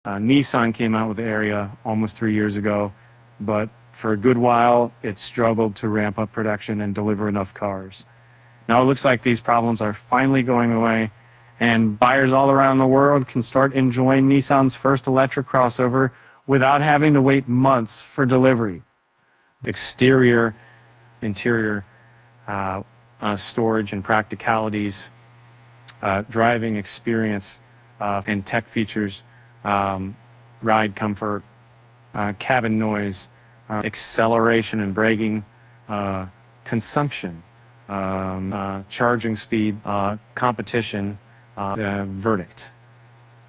Nissan came out with the Ariya almost 3 years ago, but for a good while, it struggled to ramp up production and deliver enough cars. Now it looks like these problems are finally going away, and buyers all around the world can start enjoying Nissan's first electric crossover without having to wait months for delivery. Exterior, interior, storage and practicalities, driving experience, and tech features, ride comfort, cabin noise, acceleration and braking, consumption, charging speed, competition, verdict.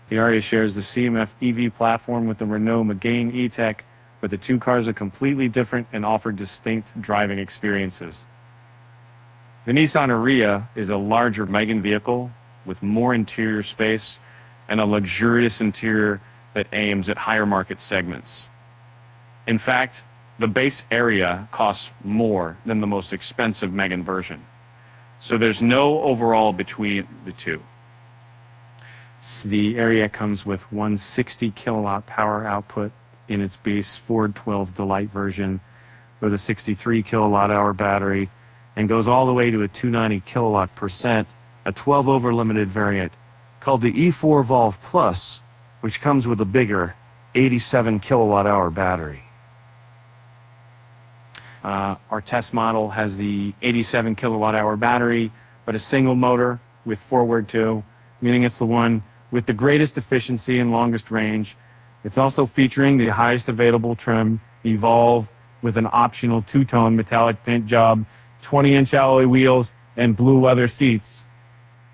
The Ariya shares the CMF EV platform with the Renault Megane E-Tech, but the two cars are completely different and offer distinct driving experiences. The Nissan Ariya is a larger Megane vehicle with more interior space and a luxurious interior that aims at higher market segments. In fact, the base Ariya costs more than the most expensive Megane version, so there's no overall between the two. The Ariya comes with 160 kilowatt power output in its base Ford 12 Delight version with a 63 kilowatt hour battery, and goes all the way to a 290 kilowatt percent, a 12 over limited variant called the E4 Volve Plus, which comes with a bigger 87 kilowatt hour battery. Our test model has the 87 kilowatt hour battery, but a single motor with forward tow, meaning it's the one with the greatest efficiency and longest range. It's also featuring the highest available trim, Evolve, with an optional two-tone metallic paint job, 20-inch alloy wheels, and blue leather seats.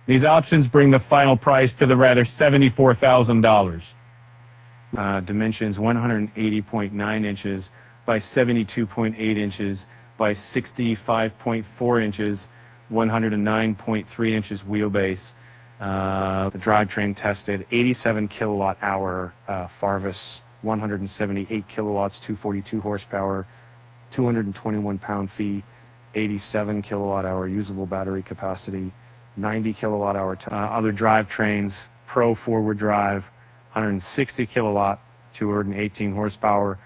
These options bring the final price to the rather $74,000. Dimensions 180.9 inches by 72.8 inches by 65.4 inches, 109.3 inches wheelbase. The drivetrain tested 87 kilowatt hour Farvis, 178 kilowatts, 242 horsepower, 221 pound-feet, 87 kilowatt hour usable battery capacity, 90 kilowatt hour. Other drivetrains, Pro forward drive, 160 kilowatt, 218 horsepower,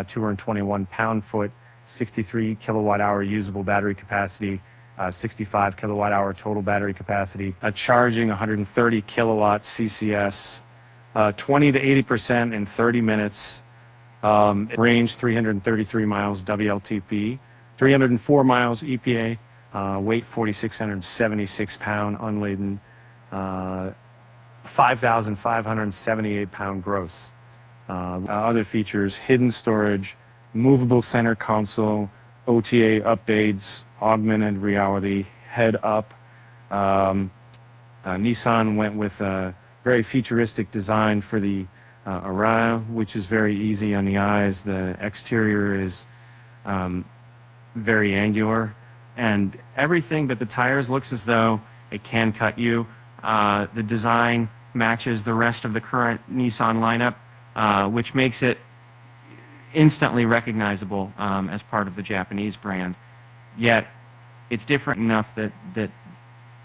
221 pound-foot, 63 kilowatt hour usable battery capacity, 65 kilowatt hour total battery capacity, charging 130 kilowatt CCS, 20 to 80% in 30 minutes, range 333 miles WLTP, 304 miles EPA, weight 4,676 pound unladen, 5,578 pound gross. Other features: hidden storage, movable center console, OTA updates, augmented reality, head up. Nissan went with a very futuristic design for the Ariya, which is very easy on the eyes. The exterior is very angular, and everything but the tires looks as though it can cut you. The design matches the rest of the current Nissan lineup, which makes it instantly recognizable as part of the Japanese brand. Yet it's different enough that it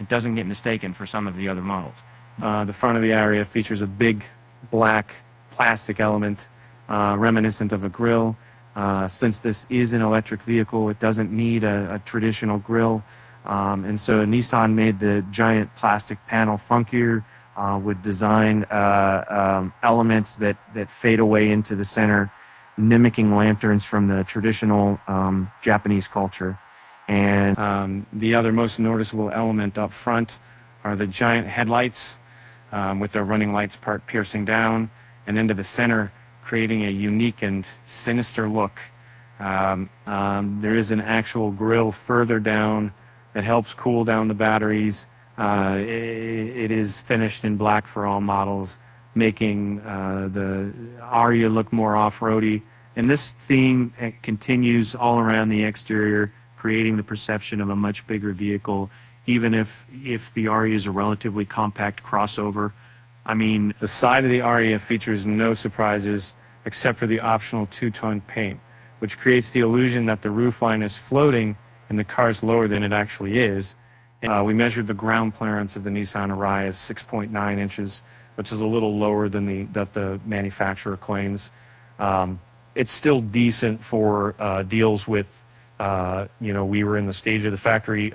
doesn't get mistaken for some of the other models. The front of the Ariya features a big black plastic element reminiscent of a grille. Since this is an electric vehicle, it doesn't need a traditional grille, and so Nissan made the giant plastic panel funkier with design elements that fade away into the center, mimicking lanterns from the traditional Japanese culture. And the other most noticeable element up front are the giant headlights with their running lights part piercing down and into the center, creating a unique and sinister look. There is an actual grille further down that helps cool down the batteries. It is finished in black for all models, making the Ariya look more off-roady. And this theme continues all around the exterior, creating the perception of a much bigger vehicle, even if the Ariya is a relatively compact crossover. I mean, the side of the Ariya features no surprises except for the optional two-tone paint, which creates the illusion that the roofline is floating and the car's lower than it actually is. We measured the ground clearance of the Nissan Ariya as 6.9 inches, which is a little lower than the manufacturer claims. It's still decent for deals with, we were in the stage of the factory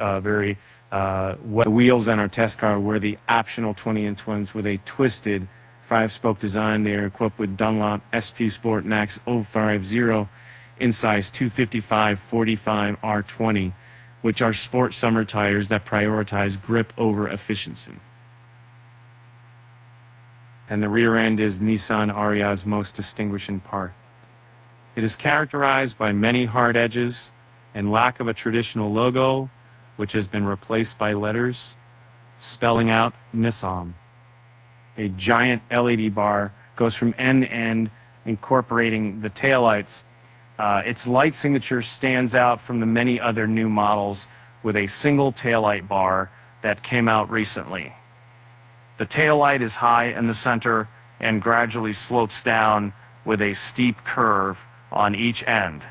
the wheels on our test car were the optional 20-inch ones with a twisted 5-spoke design. They are equipped with Dunlop SP Sport Max 050 in size 255/45 R20, which are sport summer tires that prioritize grip over efficiency. And the rear end is Nissan Ariya's most distinguishing part. It is characterized by many hard edges and lack of a traditional logo, which has been replaced by letters spelling out Nissan. A giant LED bar goes from end to end, incorporating the taillights. Its light signature stands out from the many other new models with a single taillight bar that came out recently. The taillight is high in the center and gradually slopes down with a steep curve on each end.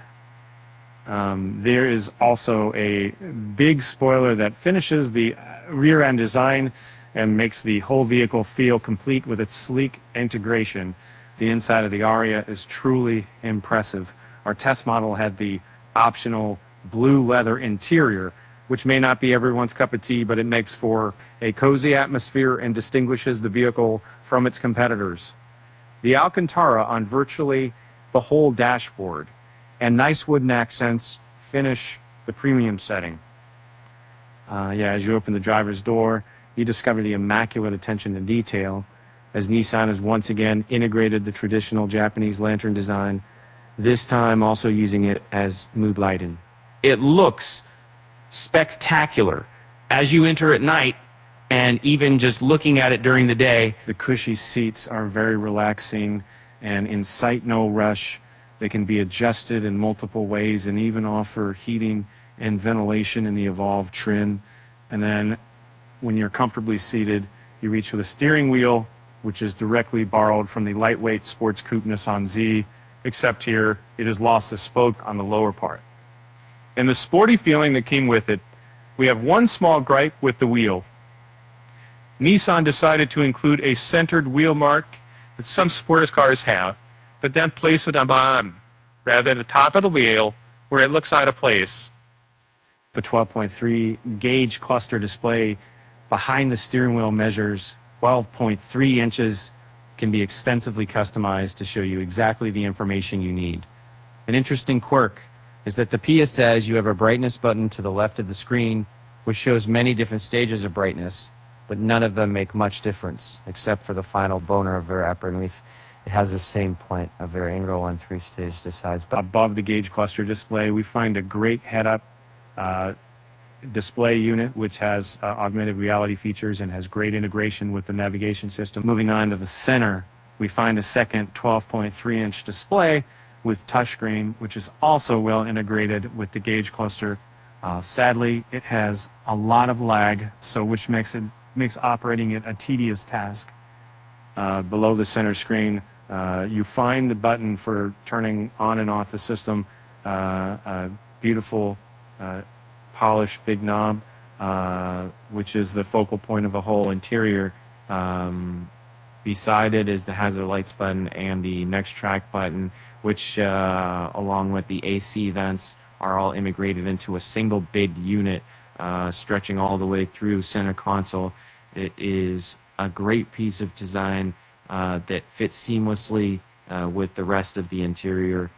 There is also a big spoiler that finishes the rear end design and makes the whole vehicle feel complete with its sleek integration. The inside of the Ariya is truly impressive. Our test model had the optional blue leather interior, which may not be everyone's cup of tea, but it makes for a cozy atmosphere and distinguishes the vehicle from its competitors. The Alcantara on virtually the whole dashboard and nice wooden accents finish the premium setting. As you open the driver's door, you discover the immaculate attention to detail, as Nissan has once again integrated the traditional Japanese lantern design, this time also using it as mood lighting. It looks spectacular as you enter at night, and even just looking at it during the day. The cushy seats are very relaxing and incite no rush. They can be adjusted in multiple ways and even offer heating and ventilation in the evolved trim. And then when you're comfortably seated, you reach for the steering wheel, which is directly borrowed from the lightweight sports coupe Nissan Z, except here it has lost a spoke on the lower part. And the sporty feeling that came with it, we have one small gripe with the wheel. Nissan decided to include a centered wheel mark that some sports cars have, but then place it on the bottom, rather than the top of the wheel, where it looks out of place. The 12.3 gauge cluster display behind the steering wheel measures 12.3 inches, can be extensively customized to show you exactly the information you need. An interesting quirk is that the PIA says you have a brightness button to the left of the screen, which shows many different stages of brightness, but none of them make much difference, except for the final boner of their upper and leaf. It has the same point of their angle on 3-stage decides. But above the gauge cluster display, we find a great head-up display unit, which has augmented reality features and has great integration with the navigation system. Moving on to the center, we find a second 12.3-inch display with touchscreen, which is also well integrated with the gauge cluster. Sadly, it has a lot of lag, which makes operating it a tedious task. Below the center screen, you find the button for turning on and off the system. A beautiful polished big knob, which is the focal point of the whole interior. Beside it is the hazard lights button and the next track button, which along with the AC vents are all integrated into a single big unit, stretching all the way through center console. It is a great piece of design that fits seamlessly with the rest of the interior,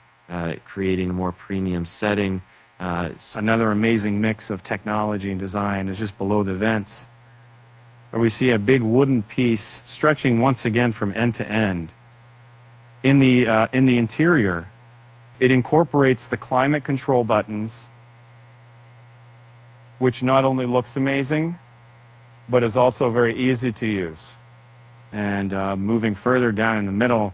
creating a more premium setting. Another amazing mix of technology and design is just below the vents, where we see a big wooden piece stretching once again from end to end. In the interior, it incorporates the climate control buttons, which not only looks amazing, but is also very easy to use. And moving further down in the middle,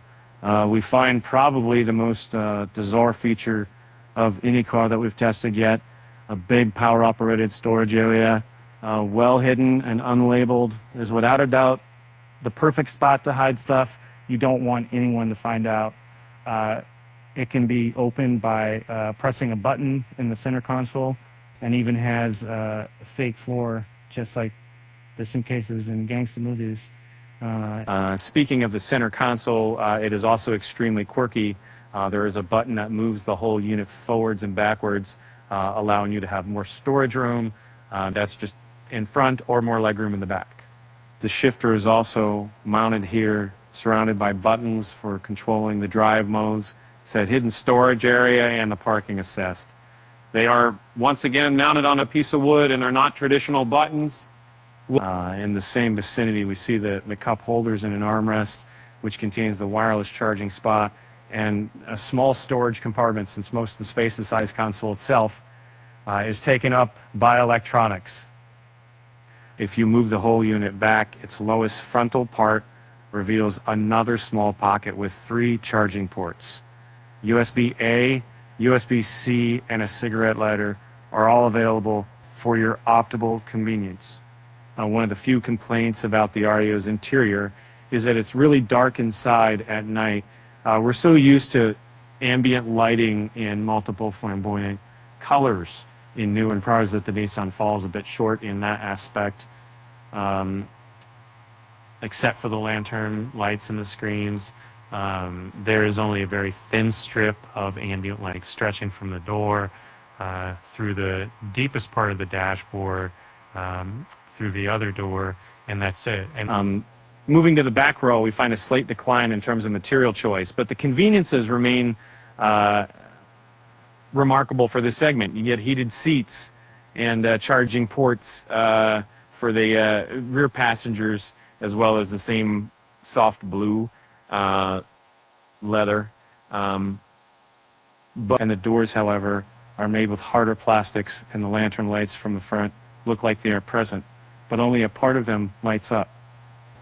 we find probably the most bizarre feature of any car that we've tested yet, a big power-operated storage area, well hidden and unlabeled. Is without a doubt the perfect spot to hide stuff you don't want anyone to find out. It can be opened by pressing a button in the center console, and even has a fake floor just like the suitcases in gangster movies. Speaking of the center console, it is also extremely quirky. There is a button that moves the whole unit forwards and backwards, allowing you to have more storage room. That's just in front, or more legroom in the back. The shifter is also mounted here, surrounded by buttons for controlling the drive modes. It's that hidden storage area and the parking assist. They are once again mounted on a piece of wood and are not traditional buttons. In the same vicinity, we see the cup holders and an armrest, which contains the wireless charging spot and a small storage compartment, since most of the space inside the console itself is taken up by electronics. If you move the whole unit back, its lowest frontal part reveals another small pocket with 3 charging ports. USB-A, USB-C, and a cigarette lighter are all available for your optimal convenience. One of the few complaints about the Ariya's interior is that it's really dark inside at night. We're so used to ambient lighting in multiple flamboyant colors in newer cars that the Nissan falls a bit short in that aspect, except for the lantern lights and the screens. There is only a very thin strip of ambient light stretching from the door through the deepest part of the dashboard, through the other door, and that's it. And moving to the back row, we find a slight decline in terms of material choice, but the conveniences remain remarkable for this segment. You get heated seats and charging ports for the rear passengers, as well as the same soft blue leather. And the doors, however, are made with harder plastics, and the lantern lights from the front look like they are present, but only a part of them lights up.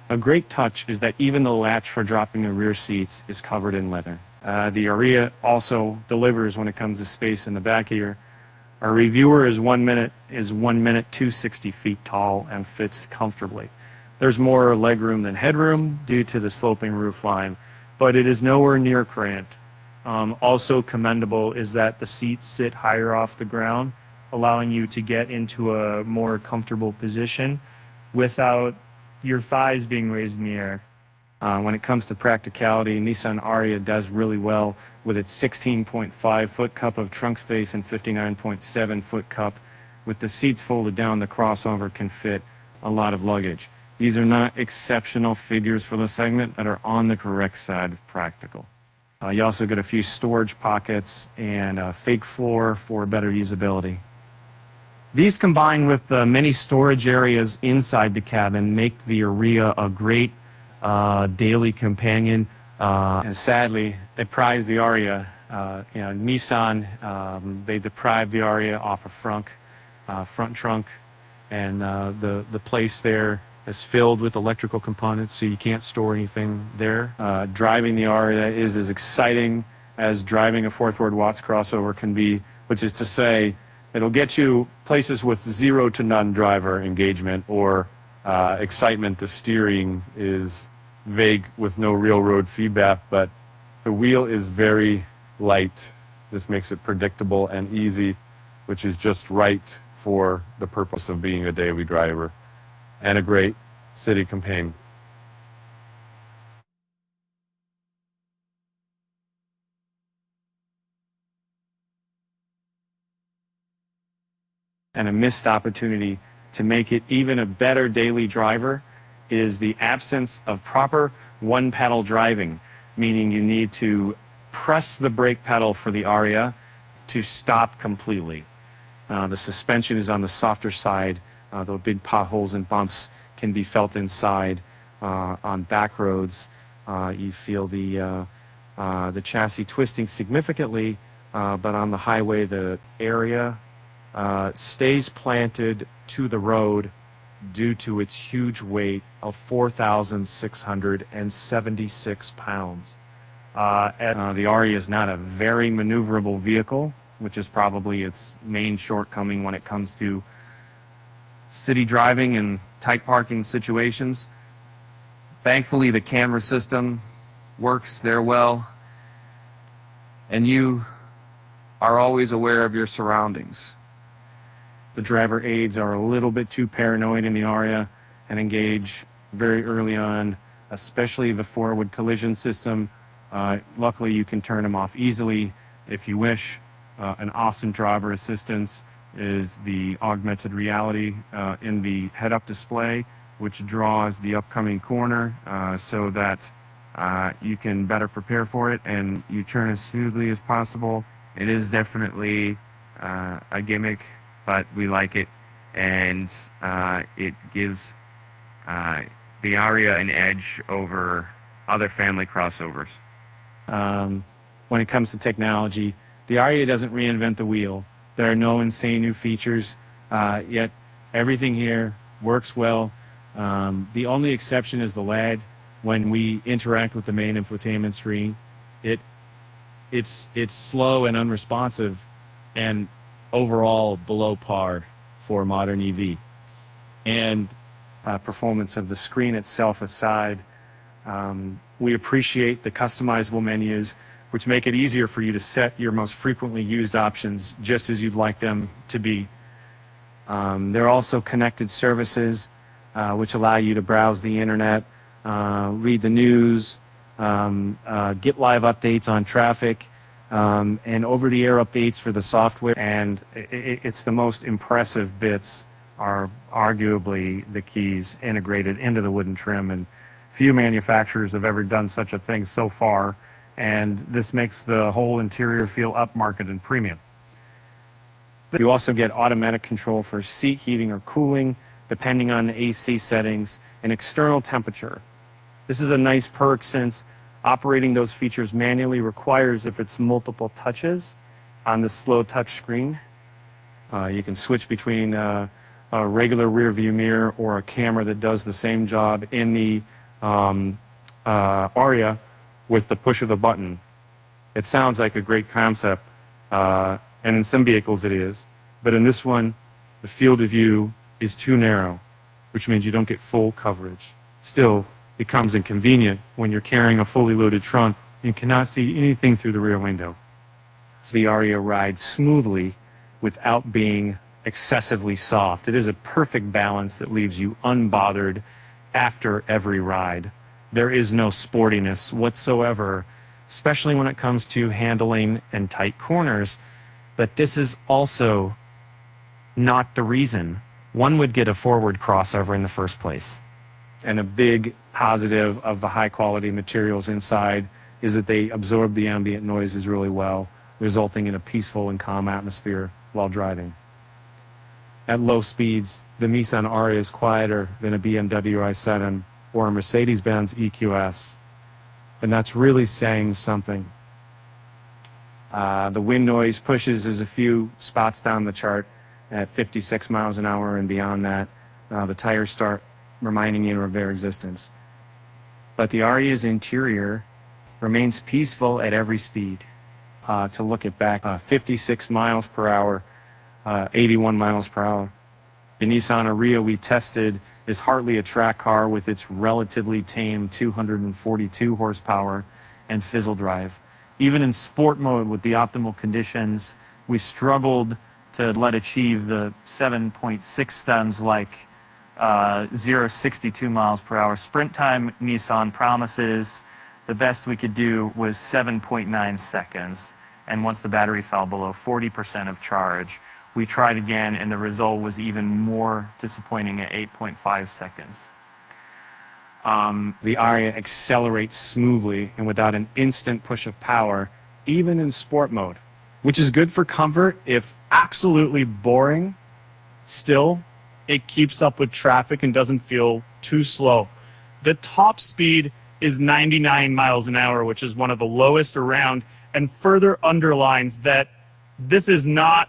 A great touch is that even the latch for dropping the rear seats is covered in leather. The Ariya also delivers when it comes to space in the back here. Our reviewer is 1 minute 260 feet tall and fits comfortably. There's more legroom than headroom due to the sloping roofline, but it is nowhere near cramped. Also commendable is that the seats sit higher off the ground, allowing you to get into a more comfortable position without your thighs being raised in the air. When it comes to practicality, Nissan Ariya does really well with its 16.5 foot cup of trunk space and 59.7 foot cup. With the seats folded down, the crossover can fit a lot of luggage. These are not exceptional figures for the segment, that are on the correct side of practical. You also get a few storage pockets and a fake floor for better usability. These, combined with the many storage areas inside the cabin, make the Ariya a great daily companion. And sadly, they prize the Ariya. Nissan, they deprived the Ariya off a front trunk, and the place there is filled with electrical components, so you can't store anything there. Driving the Ariya is as exciting as driving a fourth word Watts crossover can be, which is to say, it'll get you places with 0 to none driver engagement, or excitement. The steering is vague with no real road feedback, but the wheel is very light. This makes it predictable and easy, which is just right for the purpose of being a daily driver and a great city companion. And a missed opportunity to make it even a better daily driver is the absence of proper one-pedal driving, meaning you need to press the brake pedal for the Ariya to stop completely. The suspension is on the softer side, though big potholes and bumps can be felt inside. On back roads, you feel the chassis twisting significantly, but on the highway, the Ariya stays planted to the road due to its huge weight of 4,676 pounds. The Ariya is not a very maneuverable vehicle, which is probably its main shortcoming when it comes to city driving and tight parking situations. Thankfully, the camera system works there well, and you are always aware of your surroundings. The driver aids are a little bit too paranoid in the Ariya and engage very early on, especially the forward collision system. Luckily, you can turn them off easily if you wish. An awesome driver assistance is the augmented reality in the head-up display, which draws the upcoming corner so that you can better prepare for it and you turn as smoothly as possible. It is definitely a gimmick, but we like it, and it gives the Ariya an edge over other family crossovers. When it comes to technology, the Ariya doesn't reinvent the wheel. There are no insane new features, yet everything here works well. The only exception is the lag. When we interact with the main infotainment screen, it's slow and unresponsive, and overall below par for modern EV. And performance of the screen itself aside, we appreciate the customizable menus, which make it easier for you to set your most frequently used options just as you'd like them to be. There are also connected services which allow you to browse the internet, read the news, get live updates on traffic, and over-the-air updates for the software. And it's the most impressive bits are arguably the keys integrated into the wooden trim, and few manufacturers have ever done such a thing so far, and this makes the whole interior feel upmarket and premium. You also get automatic control for seat heating or cooling, depending on the AC settings, and external temperature. This is a nice perk since operating those features manually requires if it's multiple touches on the slow touch screen. You can switch between a regular rear view mirror or a camera that does the same job in the Ariya with the push of a button. It sounds like a great concept, and in some vehicles it is, but in this one, the field of view is too narrow, which means you don't get full coverage. Still, it becomes inconvenient when you're carrying a fully loaded trunk and you cannot see anything through the rear window. So the Ariya rides smoothly without being excessively soft. It is a perfect balance that leaves you unbothered after every ride. There is no sportiness whatsoever, especially when it comes to handling and tight corners. But this is also not the reason one would get a forward crossover in the first place. And a big positive of the high quality materials inside is that they absorb the ambient noises really well, resulting in a peaceful and calm atmosphere while driving. At low speeds, the Nissan Ariya is quieter than a BMW i7 or a Mercedes-Benz EQS, and that's really saying something. The wind noise pushes us a few spots down the chart at 56 miles an hour, and beyond that, the tires start reminding you of their existence. But the Ariya's interior remains peaceful at every speed. To look at back, 56 miles per hour, 81 miles per hour. The Nissan Ariya we tested is hardly a track car with its relatively tame 242 horsepower and fizzle drive. Even in sport mode with the optimal conditions, we struggled to let achieve the 7.6 stems like 0-62 miles per hour. Sprint time, Nissan promises the best we could do was 7.9 seconds. And once the battery fell below 40% of charge, we tried again, and the result was even more disappointing at 8.5 seconds. The Ariya accelerates smoothly and without an instant push of power, even in sport mode, which is good for comfort if absolutely boring. Still, it keeps up with traffic and doesn't feel too slow. The top speed is 99 miles an hour, which is one of the lowest around, and further underlines that this is not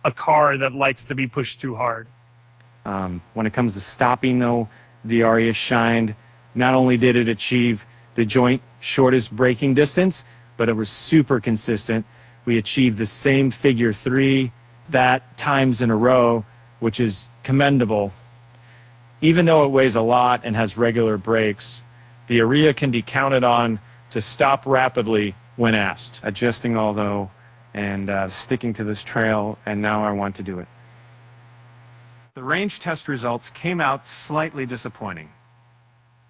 a car that likes to be pushed too hard. When it comes to stopping, though, the Ariya shined. Not only did it achieve the joint shortest braking distance, but it was super consistent. We achieved the same figure 3 that times in a row, which is commendable. Even though it weighs a lot and has regular brakes, the Ariya can be counted on to stop rapidly when asked. Adjusting, although, and sticking to this trail, and now I want to do it. The range test results came out slightly disappointing.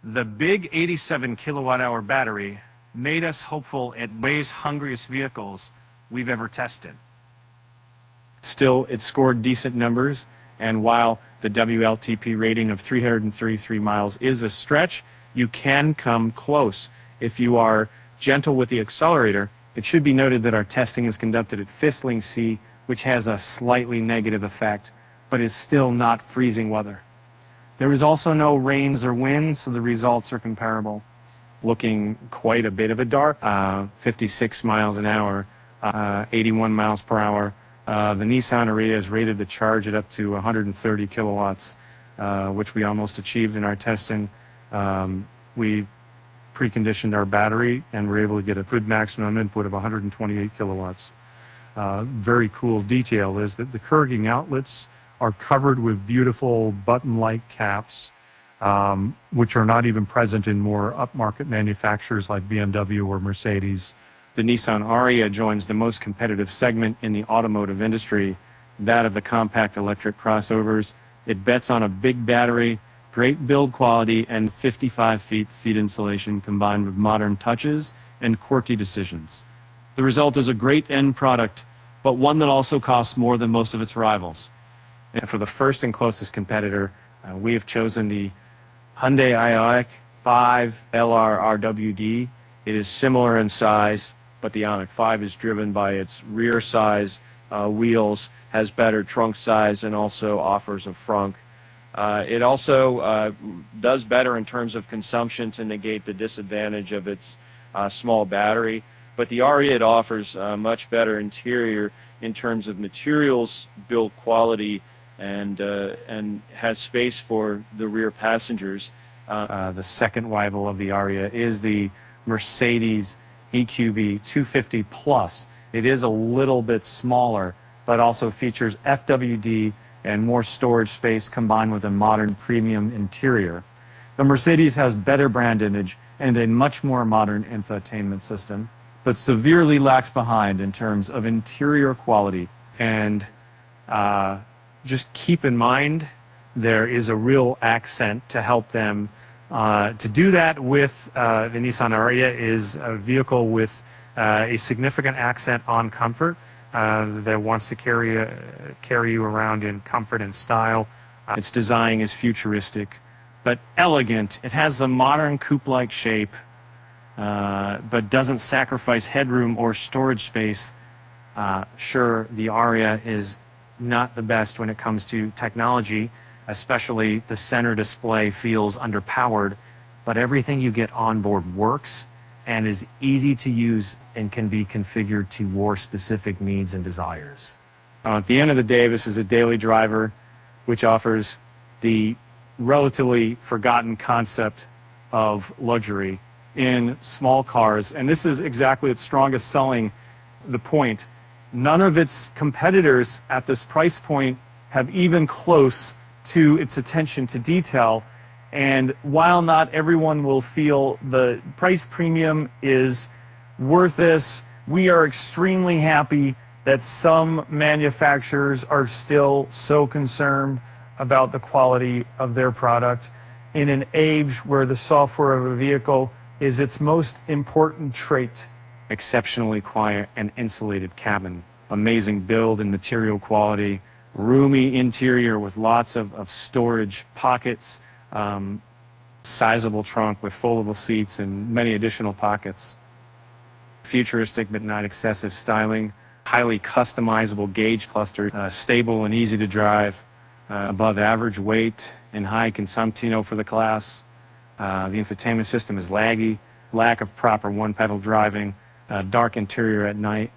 The big 87 kilowatt-hour battery made us hopeful it weighs hungriest vehicles we've ever tested. Still, it scored decent numbers, and while the WLTP rating of 333 miles is a stretch, you can come close. If you are gentle with the accelerator, it should be noted that our testing is conducted at Fistling Sea, which has a slightly negative effect, but is still not freezing weather. There is also no rains or winds, so the results are comparable. Looking quite a bit of a dart, 56 miles an hour, 81 miles per hour. The Nissan Ariya has rated the charge at up to 130 kilowatts, which we almost achieved in our testing. We preconditioned our battery and were able to get a good maximum input of 128 kilowatts. Very cool detail is that the Keurig outlets are covered with beautiful button-like caps, which are not even present in more upmarket manufacturers like BMW or Mercedes. The Nissan Ariya joins the most competitive segment in the automotive industry, that of the compact electric crossovers. It bets on a big battery, great build quality, and 55 feet insulation combined with modern touches and quirky decisions. The result is a great end product, but one that also costs more than most of its rivals. And for the first and closest competitor, we have chosen the Hyundai Ioniq 5 LR RWD. It is similar in size, but the Ioniq 5 is driven by its rear size wheels, has better trunk size, and also offers a frunk. It also does better in terms of consumption to negate the disadvantage of its small battery. But the Ariya, it offers much better interior in terms of materials, build quality, and has space for the rear passengers. The second rival of the Ariya is the Mercedes EQB 250 Plus. It is a little bit smaller, but also features FWD and more storage space combined with a modern premium interior. The Mercedes has better brand image and a much more modern infotainment system, but severely lacks behind in terms of interior quality. And just keep in mind, there is a real accent to help them. To do that with the Nissan Ariya is a vehicle with a significant accent on comfort that wants to carry you around in comfort and style. Its design is futuristic, but elegant. It has a modern coupe-like shape, but doesn't sacrifice headroom or storage space. Sure, the Ariya is not the best when it comes to technology, especially the center display feels underpowered, but everything you get on board works and is easy to use and can be configured to your specific needs and desires. At the end of the day, this is a daily driver which offers the relatively forgotten concept of luxury in small cars, and this is exactly its strongest selling point. None of its competitors at this price point have even close to its attention to detail, and while not everyone will feel the price premium is worth this, we are extremely happy that some manufacturers are still so concerned about the quality of their product in an age where the software of a vehicle is its most important trait. Exceptionally quiet and insulated cabin, amazing build and material quality, roomy interior with lots of storage pockets, sizable trunk with foldable seats and many additional pockets. Futuristic but not excessive styling, highly customizable gauge cluster, stable and easy to drive, above average weight and high consumption for the class. The infotainment system is laggy, lack of proper one-pedal driving, dark interior at night,